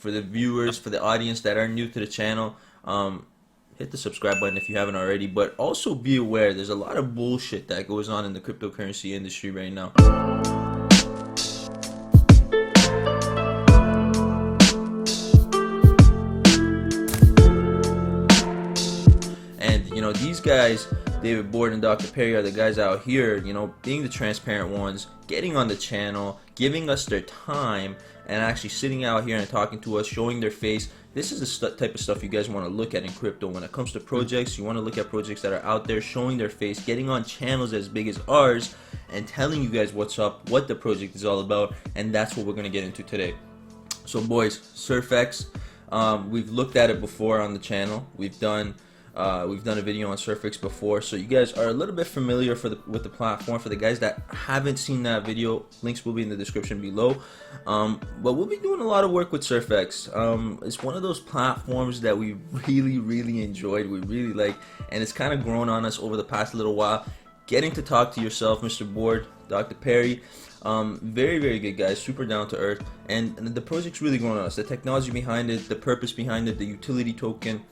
for the viewers, for the audience that are new to the channel, hit the subscribe button if you haven't already. But also be aware, there's a lot of bullshit that goes on in the cryptocurrency industry right now. And these guys, David Board and Dr. Perry, are the guys out here, being the transparent ones, getting on the channel, giving us their time, and actually sitting out here and talking to us, showing their face. This is the type of stuff you guys want to look at in crypto. When it comes to projects, you want to look at projects that are out there, showing their face, getting on channels as big as ours, and telling you guys what's up, what the project is all about, and that's what we're going to get into today. So boys, Surfex, we've looked at it before on the channel. We've done a video on Surfex before, so you guys are a little bit familiar with the platform. For the guys that haven't seen that video, links will be in the description below. But we'll be doing a lot of work with Surfex. It's one of those platforms that we really enjoyed, we really like, and it's kind of grown on us over the past little while. Getting to talk to yourself, Mr. Board, Dr. Perry, very good guys, super down to earth, and the project's really grown on us. The technology behind it, the purpose behind it, the utility token,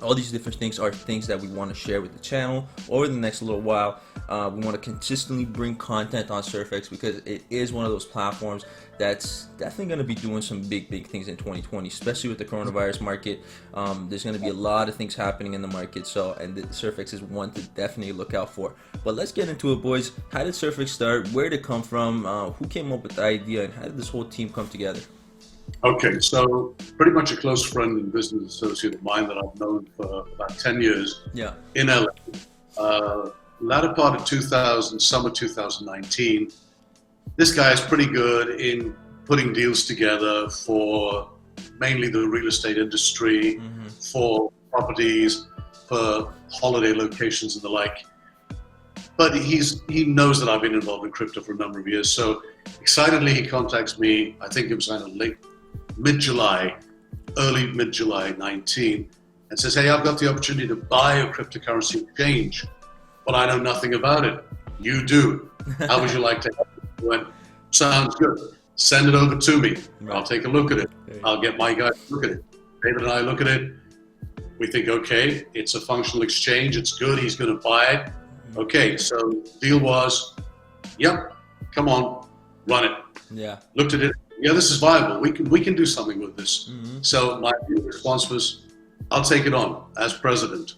all these different things are things that we want to share with the channel over the next little while. We want to consistently bring content on Surfex because it is one of those platforms that's definitely going to be doing some big things in 2020, especially with the coronavirus market. There's going to be a lot of things happening in the market, and Surfex is one to definitely look out for. But let's get into it, boys. How did Surfex start? Where did it come from? Who came up with the idea, and how did this whole team come together? Okay, so pretty much a close friend and business associate of mine that I've known for about 10 years. Yeah. In LA. Latter part of 2000, summer 2019. This guy is pretty good in putting deals together for mainly the real estate industry, for properties, for holiday locations and the like. But he knows that I've been involved in crypto for a number of years. So excitedly, he contacts me, I think it was kind of early mid-July 19, and says, hey, I've got the opportunity to buy a cryptocurrency exchange, but I know nothing about it. You do. How would you like to help? I went, sounds good. Send it over to me. I'll take a look at it. I'll get my guy to look at it. David and I look at it. We think, okay, it's a functional exchange. It's good. He's going to buy it. Okay, so deal was, yep, come on, run it. Yeah. Looked at it. Yeah, this is viable. We can do something with this. So my response was, I'll take it on as president,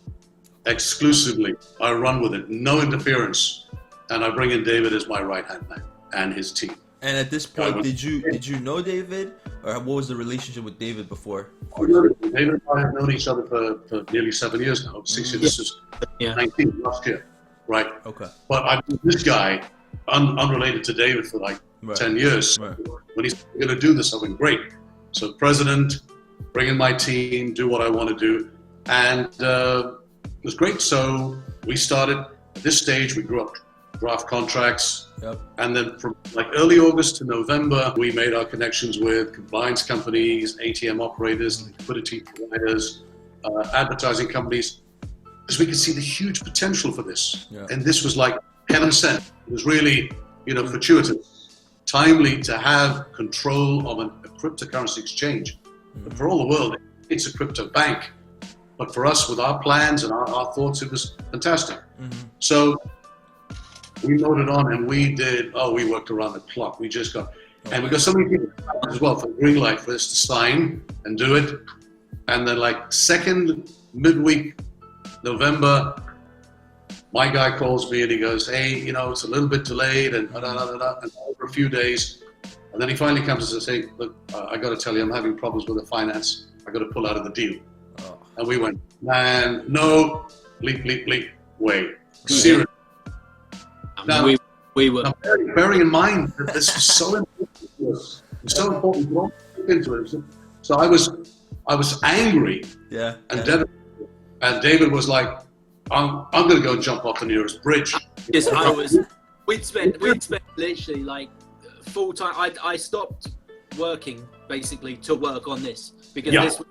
exclusively. I run with it, no interference, and I bring in David as my right-hand man and his team. And at this point, did you know David, or what was the relationship with David before? David and I have known each other for nearly 7 years now. 6 years. This is 19 last year, right? Okay. But I've been this guy, unrelated to David, for like 10 years. Right. When he's going to do this, I've been great. So president, bring in my team, do what I want to do, and it was great. So we started at this stage. We grew up draft contracts, and then from like early August to November, we made our connections with compliance companies, ATM operators, liquidity providers, advertising companies, because we could see the huge potential for this. And this was like heaven sent. It was really, fortuitous, timely to have control of a cryptocurrency exchange. But for all the world, it's a crypto bank. But for us, with our plans and our thoughts, it was fantastic. So we loaded on, and we worked around the clock. We just got, and we got so many people as well for green light for us to sign and do it. And then like second midweek, November, my guy calls me and he goes, hey, it's a little bit delayed and and over a few days. And then he finally comes and says, hey, look, I got to tell you, I'm having problems with the finance. I got to pull out of the deal. And we went, man, no, bleep, way. Seriously. Now, we were. now bearing in mind that this was so important to us. It's so important to look into it. So I was angry and devastated. And David was like, I'm going to go jump off the nearest bridge. Yes, we'd spent literally like full time. I stopped working basically to work on this because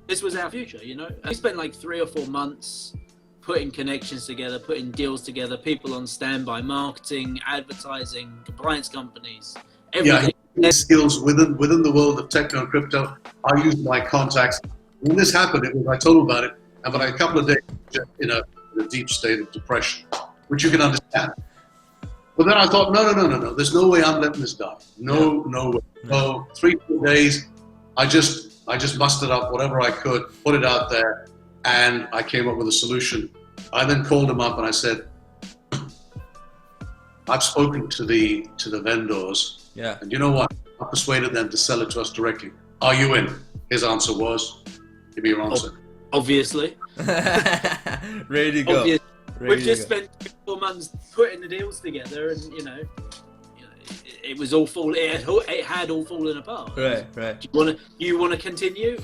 this was our future, We spent like 3 or 4 months putting connections together, putting deals together, people on standby, marketing, advertising, compliance companies, everything. skills within the world of techno and crypto. I used my contacts. When this happened, I told him about it, and but a couple of days in a deep state of depression, which you can understand. But then I thought, no. There's no way I'm letting this die. No way. So 3-4 days, I just mustered up whatever I could, put it out there, and I came up with a solution. I then called him up and I said, I've spoken to the vendors, and you know what? I persuaded them to sell it to us directly. Are you in? His answer was, give me your answer. Obviously. Ready to go. We've just spent 4 months putting the deals together, and it was all it had all fallen apart. Right. Do you want to continue?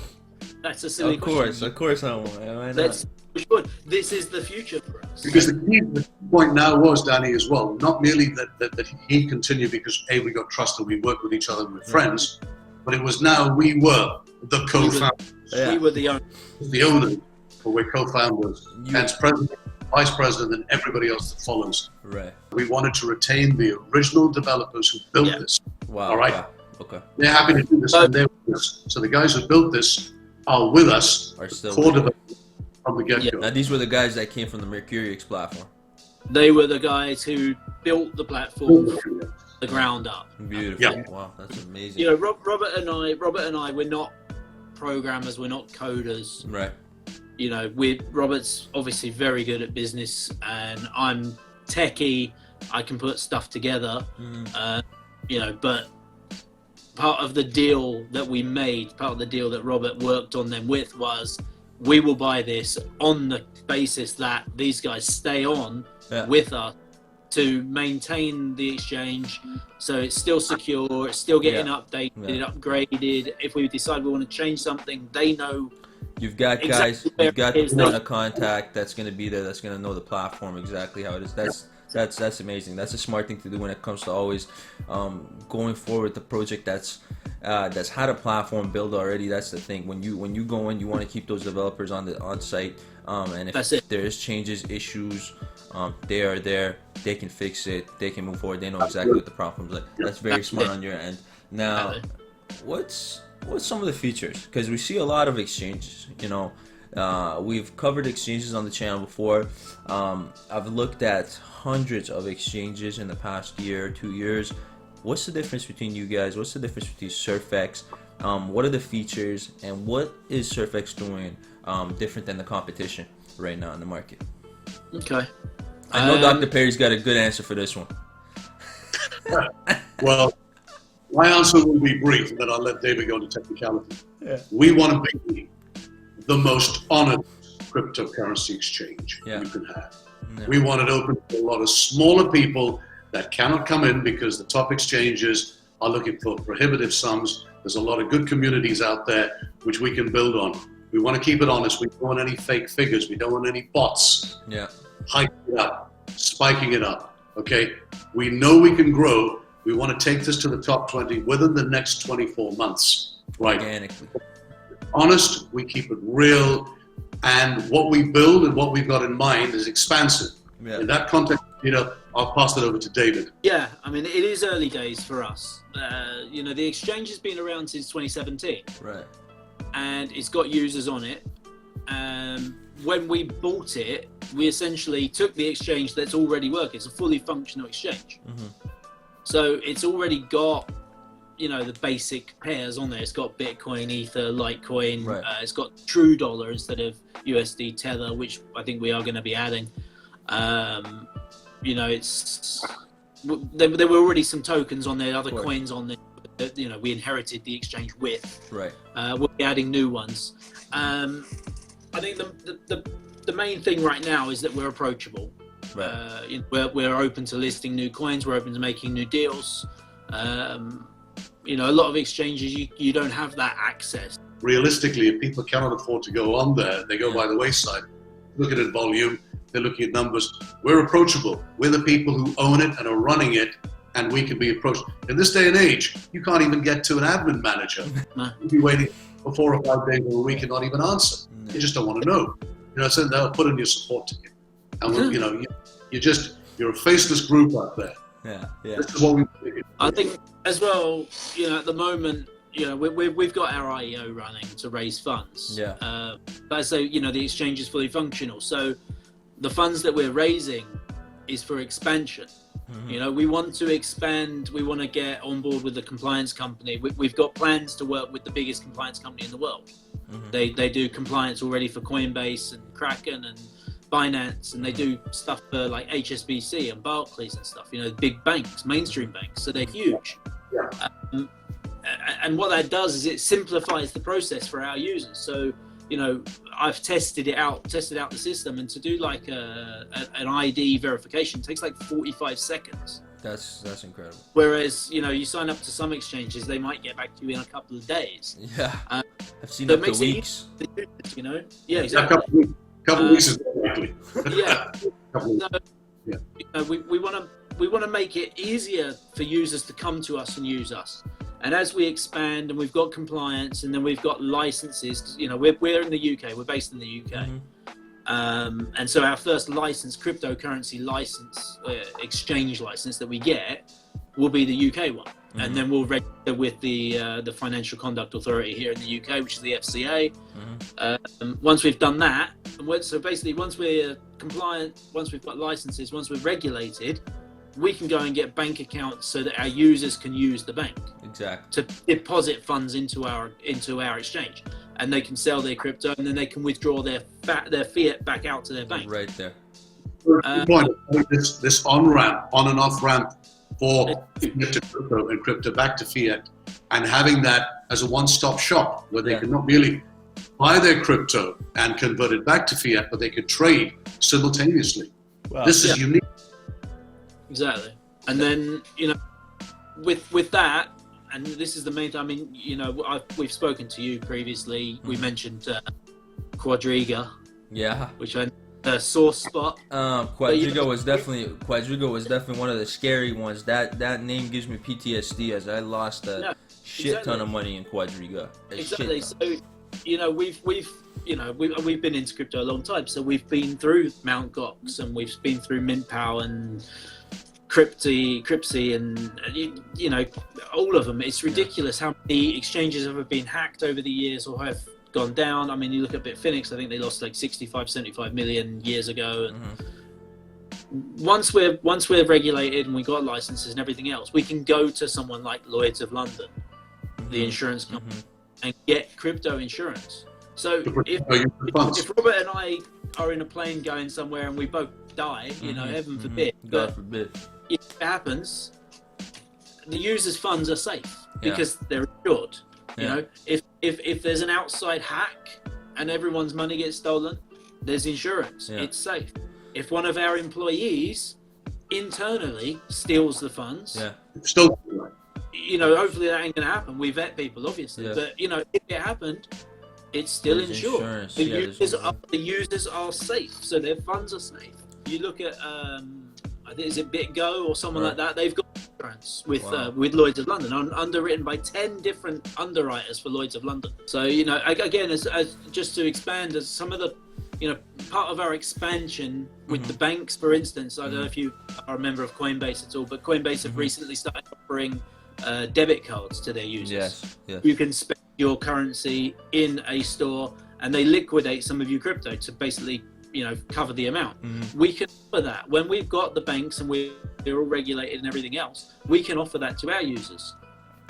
That's a silly question. Of course I want. Why not? Let's push forward. This is the future for us. Because the key point now was, Danny, as well, not merely that he continued because we got trust and we worked with each other and we're friends, but it was now we were the co-founders. We were the owners. The owners, but we're co-founders. Hence president, vice president, and everybody else that follows. Right. We wanted to retain the original developers who built this. Wow. All right. Wow. Okay. They're happy to do this, and they're with us. So the guys who built this are with us. Are still core developers from the get-go. Now these were the guys that came from the Mercurius platform. They were the guys who built the platform from the ground up. Beautiful. Yeah. Wow, that's amazing. Robert and I, we're not programmers, we're not coders. Right. Robert's obviously very good at business, and I'm techie. I can put stuff together. But part of the deal that we made, part of the deal that Robert worked on them with was, we will buy this on the basis that these guys stay on with us to maintain the exchange, so it's still secure, it's still getting updated, upgraded. If we decide we want to change something, they know. You've got guys, you've got the point of contact that's going to be there, that's going to know the platform exactly how it is. That's amazing. That's a smart thing to do when it comes to always going forward the project that's had a platform built already. That's the thing. When you go in, you want to keep those developers on site. And if there is changes, issues, they are there. They can fix it. They can move forward. They know exactly what the problem is. That's very smart on your end. Now, what's some of the features? Because we see a lot of exchanges. We've covered exchanges on the channel before. I've looked at hundreds of exchanges in the past year, 2 years. What's the difference between you guys? What's the difference between Surfex? What are the features, and what is Surfex doing different than the competition right now in the market? Okay. I know Dr. Perry's got a good answer for this one. Well, my answer will be brief, and then I'll let David go into technicality. Yeah. We want to be the most honored cryptocurrency exchange you can have. Yeah. We want it open to a lot of smaller people that cannot come in because the top exchanges are looking for prohibitive sums. There's a lot of good communities out there which we can build on. We want to keep it honest. We don't want any fake figures. We don't want any bots. Yeah. Hiking it up, spiking it up. Okay. We know we can grow. We want to take this to the top 20 within the next 24 months. Right. Organically. Honest, we keep it real, and what we build and what we've got in mind is expansive. Yeah. In that context, I'll pass it over to David. Yeah, I mean, it is early days for us. The exchange has been around since 2017. Right. And it's got users on it. When we bought it, we essentially took the exchange that's already working. It's a fully functional exchange. Mm-hmm. So it's already got, the basic pairs on there. It's got Bitcoin, Ether, Litecoin. Right. It's got True Dollar instead of USD Tether, which I think we are going to be adding. There were already some tokens on there, other coins on there that we inherited the exchange with. Right. We'll be adding new ones. I think the main thing right now is that we're approachable. Right. We're open to listing new coins. We're open to making new deals. A lot of exchanges you don't have that access. Realistically, if people cannot afford to go on there, they go by the wayside. Looking at volume, they're looking at numbers. We're approachable. We're the people who own it and are running it, and we can be approached. In this day and age, you can't even get to an admin manager. No. You'll be waiting for 4 or 5 days or a week and not even answer. No. You just don't want to know. So they'll put in your support ticket. And you're a faceless group out there. Yeah. This is what we. I think as well, at the moment, we've got our IEO running to raise funds. Yeah. But so, the exchange is fully functional. So the funds that we're raising is for expansion. Mm-hmm. We want to expand. We want to get on board with the compliance company. We've got plans to work with the biggest compliance company in the world. Mm-hmm. They do compliance already for Coinbase and Kraken and Binance, and they do stuff for like HSBC and Barclays and stuff. Big banks, mainstream banks. So they're huge. Yeah. And what that does is it simplifies the process for our users. So I've tested out the system, and to do like an ID verification takes like 45 seconds. That's incredible. Whereas you sign up to some exchanges, they might get back to you in a couple of days. Yeah, I've seen so up to weeks. Yeah, exactly. A couple of weeks is likely. Yeah. So, we want to make it easier for users to come to us and use us. And as we expand, and we've got compliance, and then we've got licenses, we're in the UK, we're based in the UK. Mm-hmm. And so our first license, cryptocurrency license, exchange license that we get will be the UK one. Mm-hmm. And then we'll register with the Financial Conduct Authority here in the UK, which is the FCA. Mm-hmm. Once we've done that, so basically once we're compliant, once we've got licenses, once we're regulated, we can go and get bank accounts so that our users can use the bank. Exactly. To deposit funds into our exchange, and they can sell their crypto, and then they can withdraw their fiat back out to their bank. Right there. This on and off ramp for fiat to crypto and crypto back to fiat, and having that as a one-stop shop where they can not merely buy their crypto and convert it back to fiat, but they could trade simultaneously. Wow. This is unique. Exactly. And then with that. And this is the main thing. I mean, we've spoken to you previously. Mm-hmm. We mentioned Quadriga. Yeah. Which I sore spot. Quadriga was definitely one of the scary ones. That name gives me PTSD, as I lost a shit ton of money in Quadriga. Exactly. So we've been into crypto a long time. So we've been through Mt. Gox, and we've been through MintPow and Cryptsy, and all of them. It's ridiculous how many exchanges have been hacked over the years or have gone down. I mean, you look at Bitfinex, I think they lost like 75 million years ago. And once we're regulated and we got licenses and everything else, we can go to someone like Lloyd's of London, the insurance company, and get crypto insurance. So if Robert and I are in a plane going somewhere and we both die, heaven forbid, God forbid. If it happens, the user's funds are safe because they're insured. If there's an outside hack and everyone's money gets stolen, there's insurance. Yeah. It's safe. If one of our employees internally steals the funds, hopefully that ain't gonna happen. We vet people, obviously, but if it happened, it's still insured. The users are safe, so their funds are safe. You look at I think is it BitGo or someone like that. They've got insurance with Lloyd's of London, underwritten by 10 different underwriters for Lloyd's of London. So again, as just to expand, as some of the part of our expansion with the banks, for instance, I don't know if you are a member of Coinbase at all, but Coinbase have recently started offering debit cards to their users. Yes. You can spend your currency in a store, and they liquidate some of your crypto to basically cover the amount. We can offer that when we've got the banks and we're all regulated and everything else. We can offer that to our users,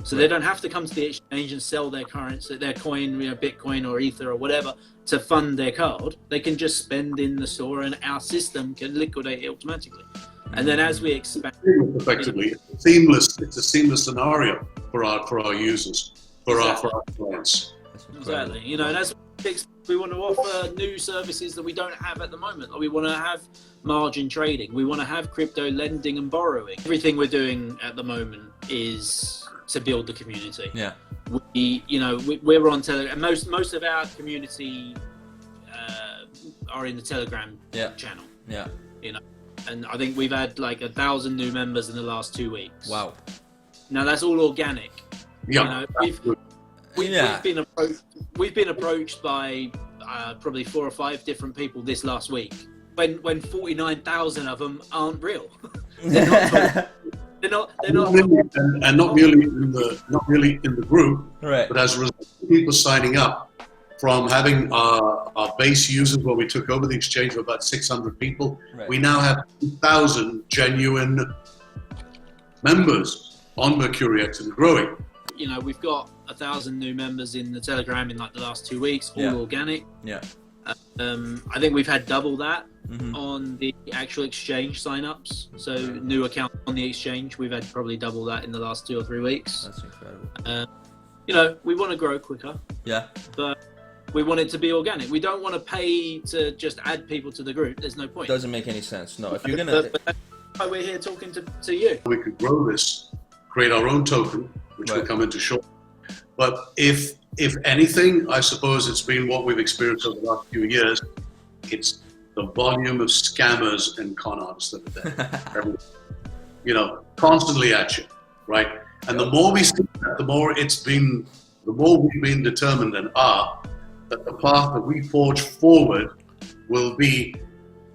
so they don't have to come to the exchange and sell their currency, their coin, Bitcoin or Ether or whatever, to fund their card. They can just spend in the store, and our system can liquidate it automatically. And then as we expand, effectively, it's a seamless scenario for our users, for our clients. Exactly. And as we want to offer new services that we don't have at the moment. Like we want to have margin trading. We want to have crypto lending and borrowing. Everything we're doing at the moment is to build the community. Yeah. We're on Telegram. Most of our community are in the Telegram channel. Yeah. And I think we've had like 1,000 new members in the last 2 weeks. Wow. Now that's all organic. Yeah. We've been approached by probably 4 or 5 different people this last week. When 49,000 of them aren't real. They're not. And not merely in the group, Right. but as a result of people signing up from having our base users when we took over the exchange of about 600 people, Right. we now have 2,000 genuine members on MercuriX and growing. You know, we've got 1,000 new members in the Telegram in like the last 2 weeks, all Yeah. organic. Yeah. I think we've had double that Mm-hmm. on the actual exchange signups. So new account on the exchange, we've had probably double that in the last 2 or 3 weeks. That's incredible. You know, we want to grow quicker, Yeah. but we want it to be organic. We don't want to pay to just add people to the group. There's no point. Doesn't make any sense. No, if you're gonna. But that's why we're here talking to you. We could grow this, create our own token, which Right. will come into short. But if anything, I suppose it's been what we've experienced over the last few years. It's the volume of scammers and con artists that are there. You know, constantly at you, right? And the more we see that, the more we've been determined and are that the path that we forge forward will be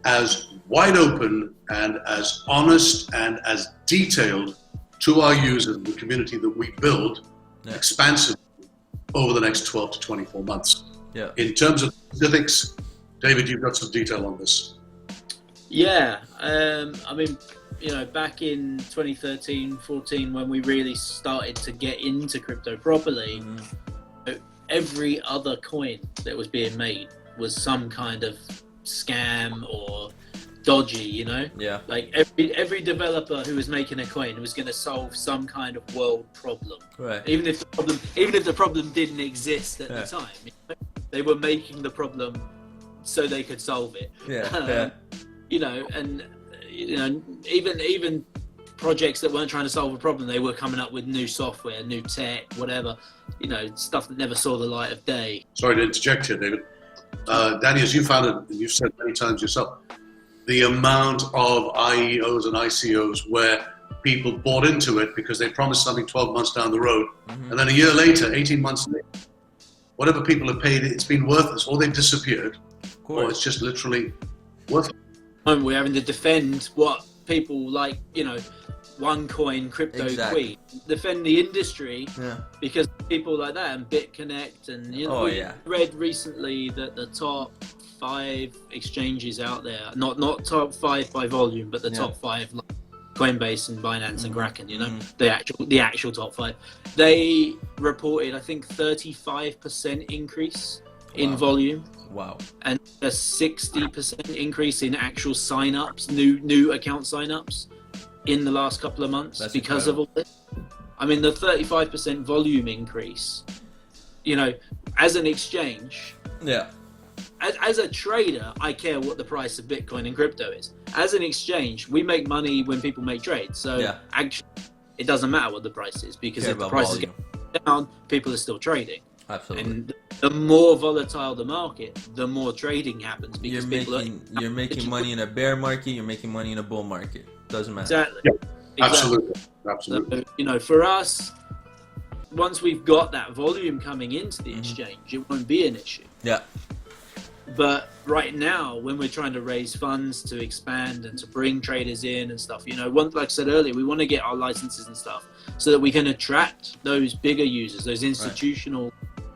as wide open and as honest and as detailed to our users and the community that we build expansively over the next 12 to 24 months. Yeah. In terms of specifics, David, you've got some detail on this. Yeah, I mean, you know, back in 2013, 14, when we really started to get into crypto properly, every other coin that was being made was some kind of scam or dodgy, you know? Yeah. Like every developer who was making a coin was going to solve some kind of world problem. Right. Even if the problem didn't exist at the time, you know? They were making the problem so they could solve it. Yeah. You know, and you know, even projects that weren't trying to solve a problem, they were coming up with new software, new tech, whatever. You know, stuff that never saw the light of day. Sorry to interject here, David. Danny, as you found it, and you've said many times yourself, the amount of IEOs and ICOs where people bought into it because they promised something 12 months down the road, and then a year later, 18 months later, whatever people have paid, it's been worthless, or they've disappeared, or it's just literally worthless. We're having to defend what people like, you know, OneCoin, Crypto Queen, defend the industry because people like that and BitConnect and you know, we read recently that the top 5 exchanges out there, not top 5 by volume, but the top 5, like Coinbase and Binance and Kraken, you know, the actual top 5, they reported I think 35% increase in volume. Wow. And a 60% increase in actual sign-ups, new account sign-ups in the last couple of months. That's because incredible. Of all this. I mean, the 35% volume increase, you know, as an exchange, as a trader, I care what the price of Bitcoin and crypto is. As an exchange, we make money when people make trades. So actually, it doesn't matter what the price is because if the price is going down, people are still trading. Absolutely. And the more volatile the market, the more trading happens because you're making money in a bear market, you're making money in a bull market. Doesn't matter. Exactly. Yeah, absolutely. So, you know, for us, once we've got that volume coming into the exchange, it won't be an issue. Yeah. But right now, when we're trying to raise funds to expand and to bring traders in and stuff, you know, like I said earlier, we want to get our licenses and stuff so that we can attract those bigger users, those institutional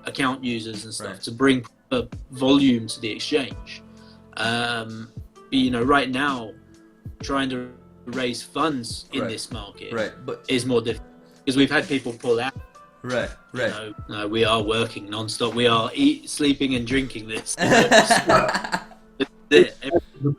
account users and stuff to bring volume to the exchange. You know, right now, trying to raise funds in this market is more difficult because we've had people pull out. Right. You know, no, we are working non-stop. We are sleeping and drinking this. The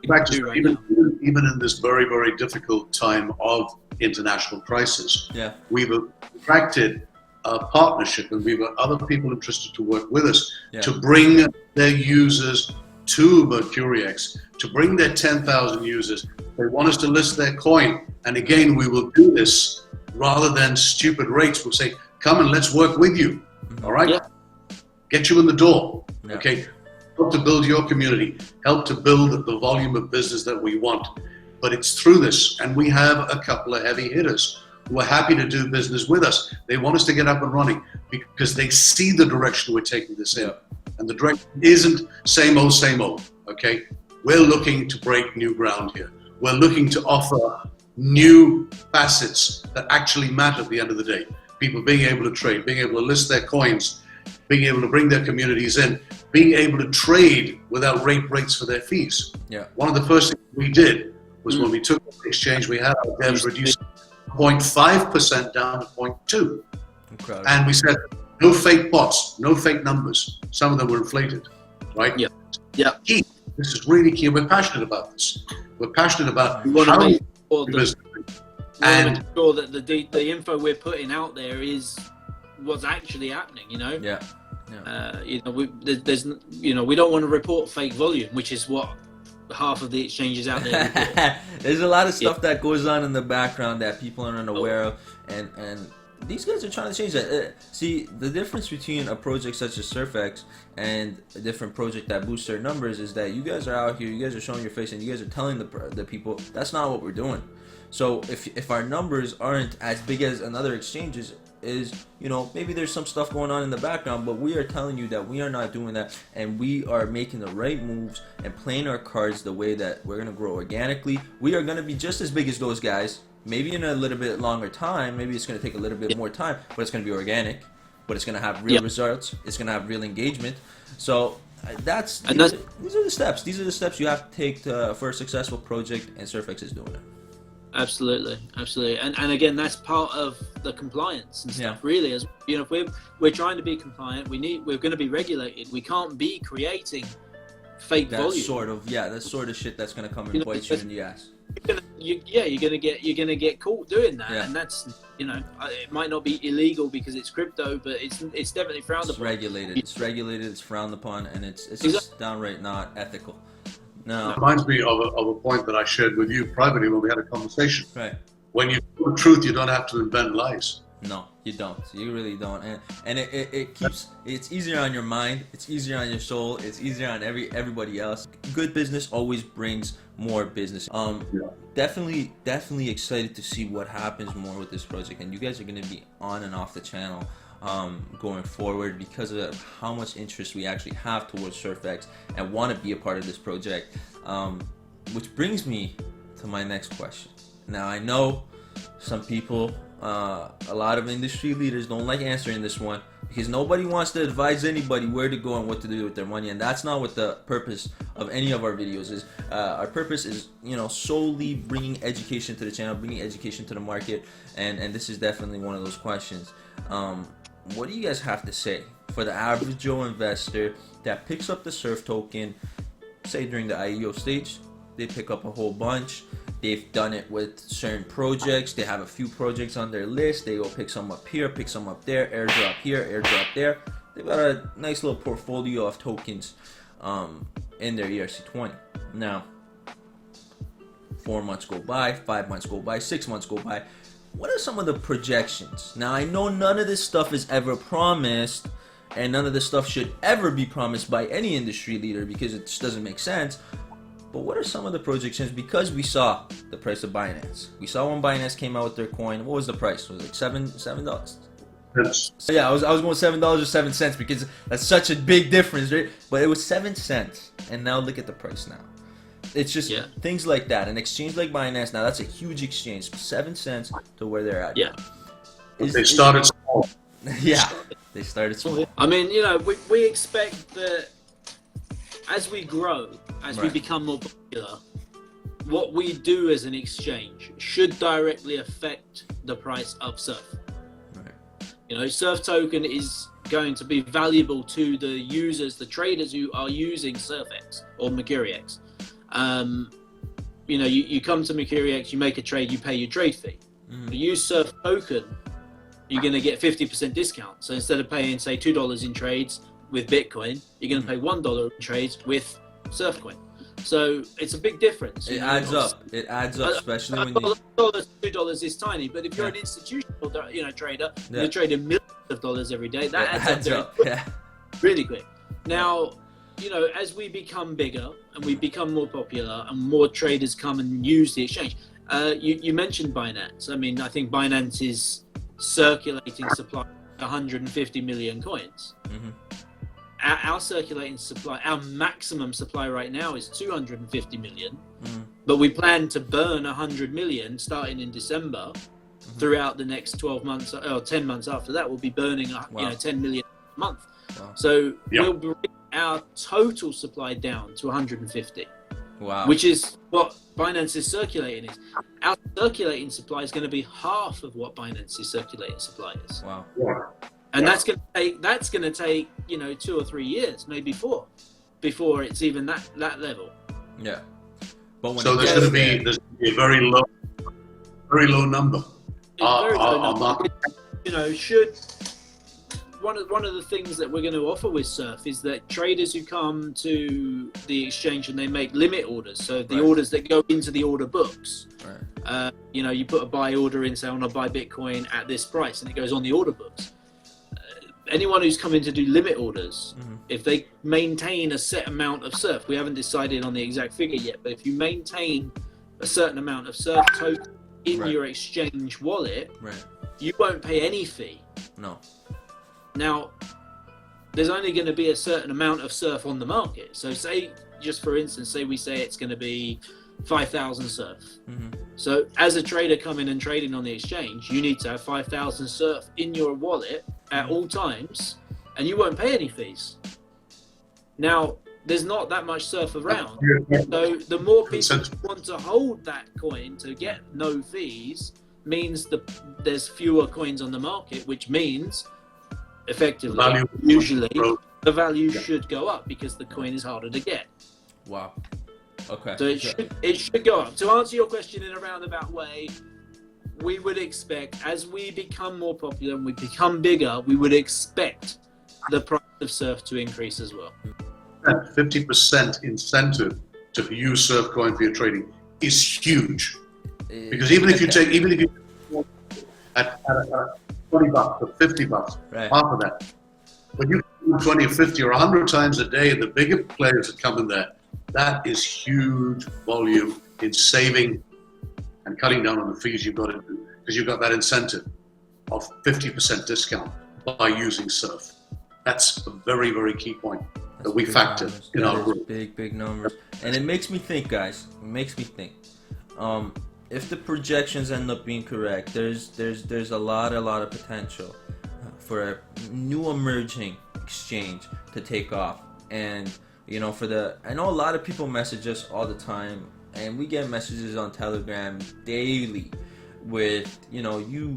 fact is, even in this very, very difficult time of international crisis, we've attracted a partnership and we've got other people interested to work with us to bring their users to MercuriX, to bring their 10,000 users. They want us to list their coin. And again, we will do this rather than stupid rates. We'll say, come and let's work with you. All right? Yeah. Get you in the door. Yeah. Okay? Help to build your community. Help to build the volume of business that we want. But it's through this. And we have a couple of heavy hitters who are happy to do business with us. They want us to get up and running because they see the direction we're taking this in. And the direction isn't same old, okay? We're looking to break new ground here. We're looking to offer new facets that actually matter at the end of the day. People being able to trade, being able to list their coins, being able to bring their communities in, being able to trade without rates for their fees. Yeah. One of the first things we did was when we took the exchange, we had our devs reduced 0.5% down to 0.2%. Incredible. And we said, no fake bots, no fake numbers. Some of them were inflated, right? Yeah. Yeah. Key. This is really key. We're passionate about this. We're passionate about We want to how make we sure do that, business. and And make sure that the info we're putting out there is what's actually happening. You know. Yeah. You know, there's you know, we don't want to report fake volume, which is what half of the exchanges out there report. There's a lot of stuff that goes on in the background that people are unaware of, and these guys are trying to change that. See, the difference between a project such as Surfex and a different project that boosts their numbers is that you guys are out here, you guys are showing your face, and you guys are telling the people that's not what we're doing. So if our numbers aren't as big as another exchanges, is, you know, maybe there's some stuff going on in the background, but we are telling you that we are not doing that, and we are making the right moves and playing our cards the way that we're going to grow organically. We are going to be just as big as those guys, maybe in a little bit longer time, maybe it's going to take a little bit more time, but it's going to be organic, but it's going to have real results, it's going to have real engagement. So these are the steps you have to take for a successful project, and Surfex is doing it. Absolutely, and again, that's part of the compliance and stuff. Really, as you know, if we're trying to be compliant, we're going to be regulated. We can't be creating fake volume. That sort of shit that's going to come and bite you in the ass. You're gonna get caught doing that, and that's, you know, it might not be illegal because it's crypto, but it's definitely frowned upon. It's regulated, it's frowned upon, and it's just downright not ethical. No. It reminds me of a point that I shared with you privately when we had a conversation. Right. When you tell the truth, you don't have to invent lies. No, you don't. You really don't. And it keeps, it's easier on your mind, it's easier on your soul, it's easier on everybody else. Good business always brings more business. Definitely excited to see what happens more with this project, and you guys are going to be on and off the channel going forward because of how much interest we actually have towards Surfex and want to be a part of this project, which brings me to my next question. Now, I know some people, a lot of industry leaders don't like answering this one because nobody wants to advise anybody where to go and what to do with their money, and that's not what the purpose of any of our videos is. Our purpose is, you know, solely bringing education to the channel, bringing education to the market, and this is definitely one of those questions. What do you guys have to say for the average Joe investor that picks up the Surf token, say during the IEO stage? They pick up a whole bunch. They've done it with certain projects. They have a few projects on their list. They go pick some up here, pick some up there, airdrop here, airdrop there. They've got a nice little portfolio of tokens in their ERC20. Now, 4 months go by, 5 months go by, 6 months go by. What are some of the projections? Now, I know none of this stuff is ever promised, and none of this stuff should ever be promised by any industry leader because it just doesn't make sense. But what are some of the projections? Because we saw the price of Binance. We saw when Binance came out with their coin. What was the price? Was it like $7? Yes. So yeah, I was going $7 or 7 cents because that's such a big difference, right? But it was 7 cents, and now look at the price now. It's just things like that. An exchange like Binance, now that's a huge exchange. 7 cents to where they're at. Yeah. They started small. Yeah, they started small. I mean, you know, we expect that as we grow, as we become more popular, what we do as an exchange should directly affect the price of Surf. Right. You know, Surf token is going to be valuable to the users, the traders who are using Surfex or MercuryX. You know, you come to MercuryX, you make a trade, you pay your trade fee. You use Surf token, you're going to get 50% discount. So instead of paying, say, $2 in trades with Bitcoin, you're going to pay $1 in trades with Surfcoin. So it's a big difference. It adds up. It adds up, especially when you... $2 is tiny, but if you're an institutional, you know, trader, you're trading millions of dollars every day. That adds up. Yeah. Really quick. Now, you know, as we become bigger and we become more popular and more traders come and use the exchange, you mentioned Binance. I mean, I think Binance is circulating supply 150 million coins. Our circulating supply, our maximum supply right now is 250 million. but we plan to burn 100 million starting in December. Throughout the next 12 months or 10 months after that, we'll be burning 10 million a month. Wow. So we'll bring our total supply down to 150. Wow. Which is what Binance's circulating is. Our circulating supply is going to be half of what Binance's circulating supply is. Wow. And that's going to take 2 or 3 years, maybe 4, before it's even that level. Yeah. But when so there's going to be a very low number. Should one of the things that we're going to offer with Surf is that traders who come to the exchange and they make limit orders, so the orders that go into the order books. Right. You put a buy order in, say, on a buy Bitcoin at this price, and it goes on the order books. Anyone who's coming to do limit orders, if they maintain a set amount of Surf, we haven't decided on the exact figure yet, but if you maintain a certain amount of Surf token in your exchange wallet, you won't pay any fee. No. Now, there's only going to be a certain amount of Surf on the market. So say, just for instance, we say it's going to be 5,000 Surf. So as a trader coming and trading on the exchange, you need to have 5,000 Surf in your wallet at all times, and you won't pay any fees. Now, there's not that much Surf around. So the more people want to hold that coin to get no fees means there's fewer coins on the market, which means effectively, usually, the value should go up because the coin is harder to get. Wow. Okay. So it should go up. To answer your question in a roundabout way, we would expect, as we become more popular and we become bigger, we would expect the price of Surf to increase as well. 50% incentive to use Surf coin for your trading is huge. Because even if you at $20 or $50, half of that, but you do 20 or 50 or 100 times a day, and the bigger players that come in there, that is huge volume in saving and cutting down on the fees you've got to do, because you've got that incentive of 50% discount by using Surf. That's a very, very key point that we factor in our group. Big numbers. And it makes me think, guys. It makes me think. If the projections end up being correct, there's a lot of potential for a new emerging exchange to take off. And I know a lot of people message us all the time, and we get messages on Telegram daily with you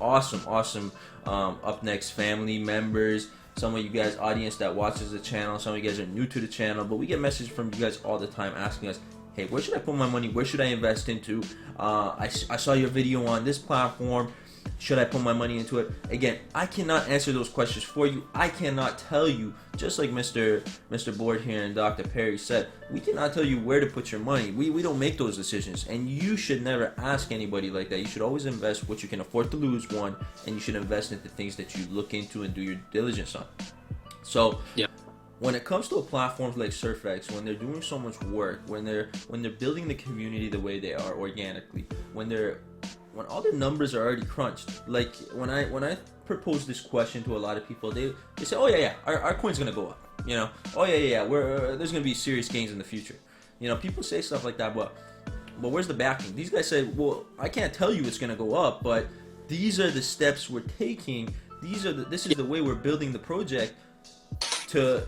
awesome Up Next family members. Some of you guys, audience that watches the channel, some of you guys are new to the channel, but we get messages from you guys all the time asking us, hey, where should I put my money? Where should I invest into? I saw your video on this platform. Should I put my money into it? Again, I cannot answer those questions for you. I cannot tell you, just like Mr. Board here and Dr. Perry said, we cannot tell you where to put your money. We don't make those decisions, and you should never ask anybody like that. You should always invest what you can afford to lose, one, and you should invest into things that you look into and do your diligence on. So, when it comes to a platform like Surfex, when they're doing so much work, when they're building the community the way they are organically, when all the numbers are already crunched, like when I propose this question to a lot of people, they say, oh yeah, our coin's gonna go up, oh yeah, there's gonna be serious gains in the future. People say stuff like that, but where's the backing? These guys say, well, I can't tell you it's gonna go up, but these are the steps we're taking. This is the way we're building the project to.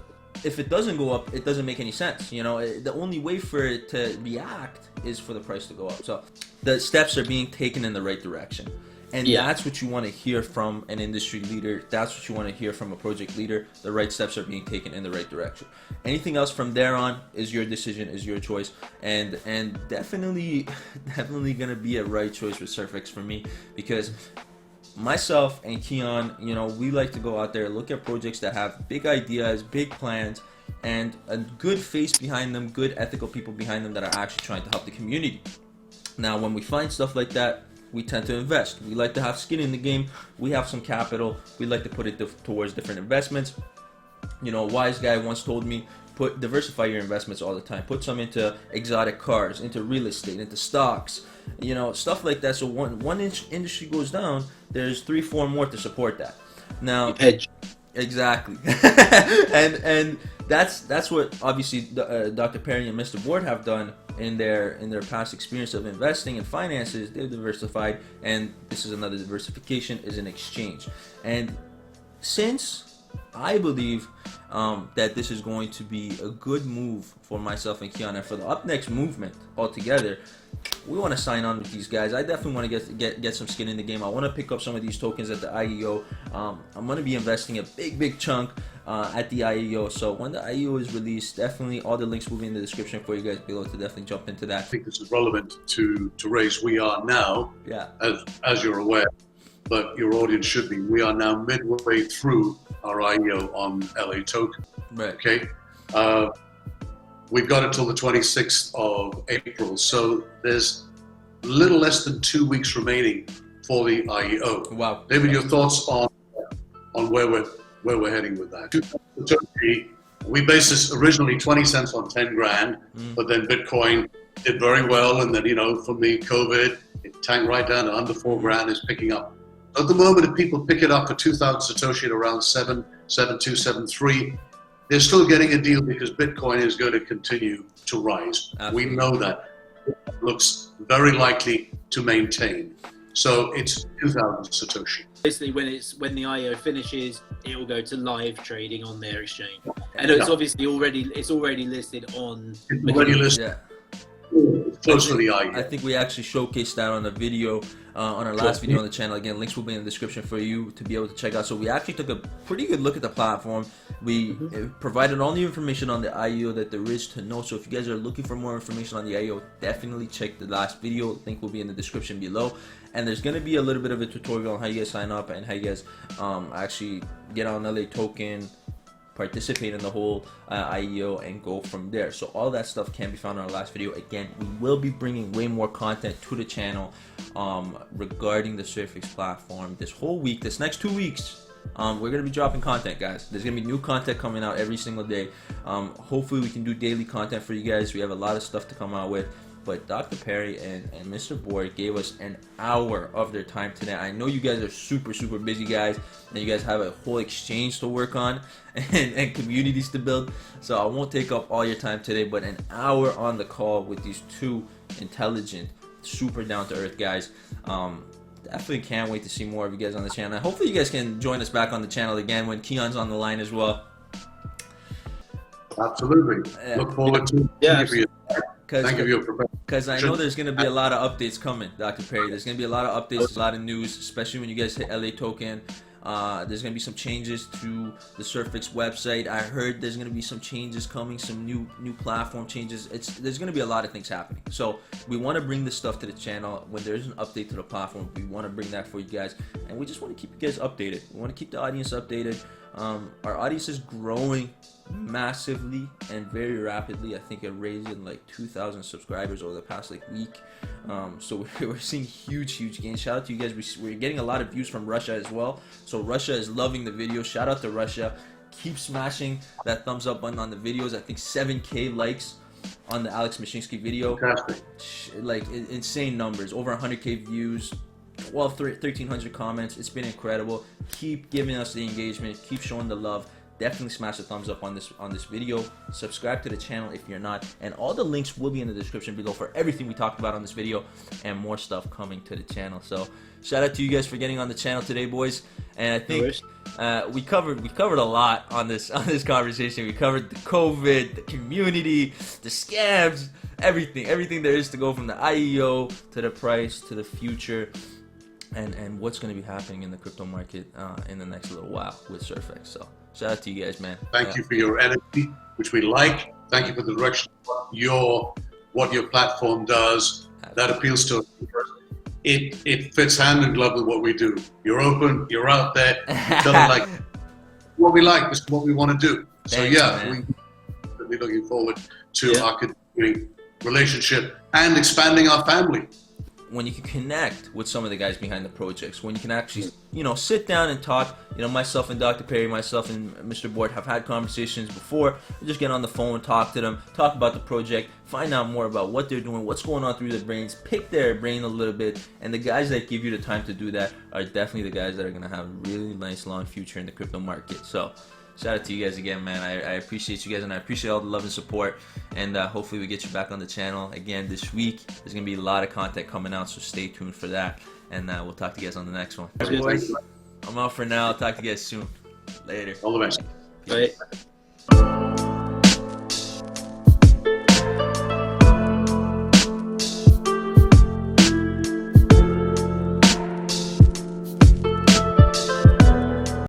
If it doesn't go up, it doesn't make any sense. The only way for it to react is for the price to go up. So the steps are being taken in the right direction. And that's what you want to hear from an industry leader. That's what you want to hear from a project leader. The right steps are being taken in the right direction. Anything else from there on is your decision, is your choice. And definitely going to be a right choice with Surfex for me, because myself and Keon, we like to go out there, look at projects that have big ideas, big plans, and a good face behind them, good ethical people behind them that are actually trying to help the community. Now, when we find stuff like that, we tend to invest. We like to have skin in the game. We have some capital. We like to put it towards different investments. A wise guy once told me, diversify your investments all the time. Put some into exotic cars, into real estate, into stocks, stuff like that. So one industry goes down, there's 3-4 more to support that. Now, hedge. Exactly. and that's what obviously Dr. Perry and Mr. Board have done in their past experience of investing and finances, they've diversified, and this is another diversification, is an exchange. And since I believe that this is going to be a good move for myself and Keon, and for the Up Next movement altogether, we want to sign on with these guys. I definitely want to get some skin in the game. I want to pick up some of these tokens at the IEO. I'm going to be investing a big chunk at the IEO. So when the IEO is released, definitely all the links will be in the description for you guys below to definitely jump into that. I think this is relevant to raise. We are now, Yeah, as you're aware, but your audience should be. We are now midway through our IEO on LA token. right. Okay. We've got it till the 26th of April, so there's a little less than 2 weeks remaining for the IEO. Wow. David, your thoughts on where we're heading with that? We based this originally 20 cents on 10 grand, but then Bitcoin did very well, and then from the COVID, it tanked right down to under 4 grand. Is picking up. At the moment, if people pick it up for 2,000 Satoshi at around 7.72, 7.3, they're still getting a deal because Bitcoin is going to continue to rise. Absolutely. We know that. It looks very likely to maintain. So it's 2,000 Satoshi. Basically, when the IO finishes, it will go to live trading on their exchange, and it's obviously already listed on. It's already listed. Yeah. Close to the IEO. I think we actually showcased that on a video, on our last video on the channel. Again, links will be in the description for you to be able to check out. So we actually took a pretty good look at the platform. We provided all the information on the IEO that there is to know. So if you guys are looking for more information on the IEO, definitely check the last video. Link will be in the description below. And there's going to be a little bit of a tutorial on how you guys sign up and how you guys actually get on LA token, participate in the whole IEO, and go from there. So all that stuff can be found in our last video. Again, we will be bringing way more content to the channel regarding the Surfex platform this whole week. This next 2 weeks, we're going to be dropping content, guys. There's going to be new content coming out every single day. Hopefully we can do daily content for you guys. We have a lot of stuff to come out with. But Dr. Perry and Mr. Boyd gave us an hour of their time today. I know you guys are super busy, guys, and you guys have a whole exchange to work on and communities to build. So I won't take up all your time today, but an hour on the call with these two intelligent, super down-to-earth guys. Definitely can't wait to see more of you guys on the channel. Hopefully you guys can join us back on the channel again when Keon's on the line as well. Absolutely. Yeah. Look forward to it. Thank you for your preparation. Because I know there's going to be a lot of updates coming, Dr. Perry. There's going to be a lot of updates, a lot of news, especially when you guys hit LA token. There's going to be some changes to the Surfex website. I heard there's going to be some changes coming, some new platform changes. There's going to be a lot of things happening. So we want to bring this stuff to the channel. When there's an update to the platform, we want to bring that for you guys. And we just want to keep you guys updated. We want to keep the audience updated. Our audience is growing massively and very rapidly. I think it raised in like 2,000 subscribers over the past week. So we're seeing huge gains. Shout out to you guys. We're getting a lot of views from Russia as well. So Russia is loving the video. Shout out to Russia. Keep smashing that thumbs up button on the videos. I think 7K likes on the Alex Mashinsky video. Fantastic. Like insane numbers. Over 100K views. 1,300 comments. It's been incredible. Keep giving us the engagement. Keep showing the love. Definitely smash the thumbs up on this video. Subscribe to the channel if you're not, and all the links will be in the description below for everything we talked about on this video and more stuff coming to the channel. So shout out to you guys for getting on the channel today, boys. And I think we covered a lot on this conversation. We covered the COVID, the community, the scams, everything there is to go, from the IEO to the price to the future. And what's going to be happening in the crypto market in the next little while with Surfex. So shout out to you guys, man. Thank you for your energy, which we like. Thank you for the direction of what your platform does. That appeals to us. It fits hand in glove with what we do. You're open. You're out there. Tell them like what we like. This is what we want to do. So we're looking forward to our continuing relationship and expanding our family. When you can connect with some of the guys behind the projects, when you can actually, sit down and talk. Myself and Dr. Perry, myself and Mr. Boyd have had conversations before. We just get on the phone, talk to them, talk about the project, find out more about what they're doing, what's going on through their brains, pick their brain a little bit. And the guys that give you the time to do that are definitely the guys that are going to have a really nice long future in the crypto market. So shout out to you guys again, man. I appreciate you guys, and I appreciate all the love and support. And hopefully we get you back on the channel again this week. There's gonna be a lot of content coming out, so stay tuned for that. And we'll talk to you guys on the next one. Boys, I'm out for now. I'll talk to you guys soon. Later. All the best. Bye.